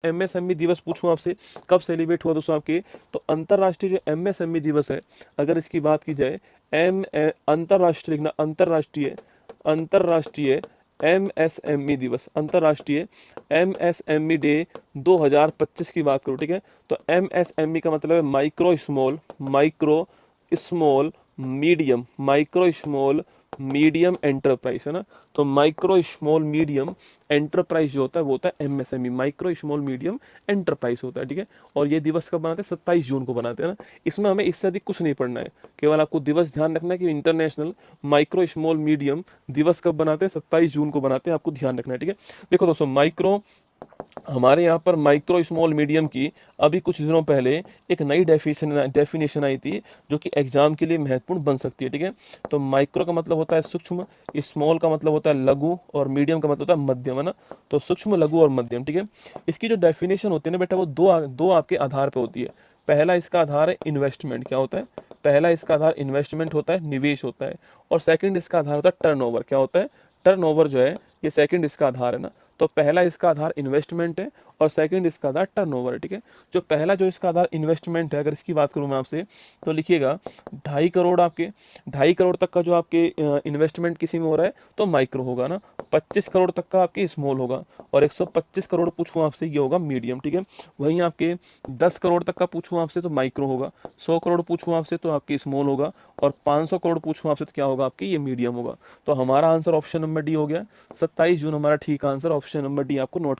MSME दिवस पूछूं आपसे, कब सेलिब्रेट हुआ दोस्तों आपके, तो अंतरराष्ट्रीय जो एमएसएमई दिवस है, अगर इसकी बात की जाए, अंतरराष्ट्रीय लिखना, अंतरराष्ट्रीय, अंतरराष्ट्रीय एमएसएमई दिवस, अंतरराष्ट्रीय एमएसएमई डे 2025 की बात करूँ, ठीक है। तो एमएसएमई का मतलब है micro small, micro small medium, micro small medium enterprise, है ना। तो माइक्रो स्मॉल मीडियम एंटरप्राइज जो होता है वो होता है MSME, micro small medium enterprise होता है, ठीक है। और ये दिवस कब बनाते हैं, 27 जून को बनाते हैं ना। इसमें हमें इससे अधिक कुछ नहीं पढ़ना है, केवल आपको दिवस ध्यान रखना है कि इंटरनेशनल माइक्रो स्मॉल मीडियम दिवस कब बनाते हैं, 27 जून को बनाते हैं, आपको ध्यान रखना है, ठीक है। देखो दोस्तों, माइक्रो, हमारे यहाँ पर माइक्रो स्मॉल मीडियम की अभी कुछ दिनों पहले एक नई डेफिनेशन आई थी, जो कि एग्जाम के लिए महत्वपूर्ण बन सकती है, ठीक है। तो माइक्रो का मतलब होता है सूक्ष्म, स्मॉल का मतलब होता है लघु, और मीडियम का मतलब होता है मध्यम, है ना। तो सूक्ष्म, लघु और मध्यम, ठीक है। इसकी जो डेफिनेशन होती है ना बेटा, वो दो आपके आधार पर होती है। पहला इसका आधार है इन्वेस्टमेंट, क्या होता है, पहला इसका आधार इन्वेस्टमेंट होता है, निवेश होता है। और सेकंड इसका आधार होता है टर्नओवर, क्या होता है, टर्नओवर जो है, ये सेकंड इसका आधार है ना। तो पहला इसका आधार इन्वेस्टमेंट है और सेकंड इसका आधार टर्नओवर है, ठीक है। जो पहला जो इसका आधार इन्वेस्टमेंट है, अगर इसकी बात करूं मैं आपसे, तो लिखिएगा 2.5 करोड़, आपके 2.5 करोड़ तक का जो आपके इन्वेस्टमेंट किसी में हो रहा है तो माइक्रो होगा ना, 25 करोड़ तक का आपके स्मॉल होगा, और 125 करोड़ पूछूं आपसे ये होगा मीडियम, ठीक है। वहीं आपके 10 करोड़ तक का पूछूं आपसे तो माइक्रो होगा, 100 करोड़ पूछूं आपसे तो आपकी स्मॉल होगा, और 500 करोड़ पूछूं आपसे तो क्या होगा, आपकी ये मीडियम होगा। तो हमारा आंसर ऑप्शन नंबर डी हो गया, 27 जून हमारा ठीक आंसर, ऑप्शन नंबर डी आपको नोट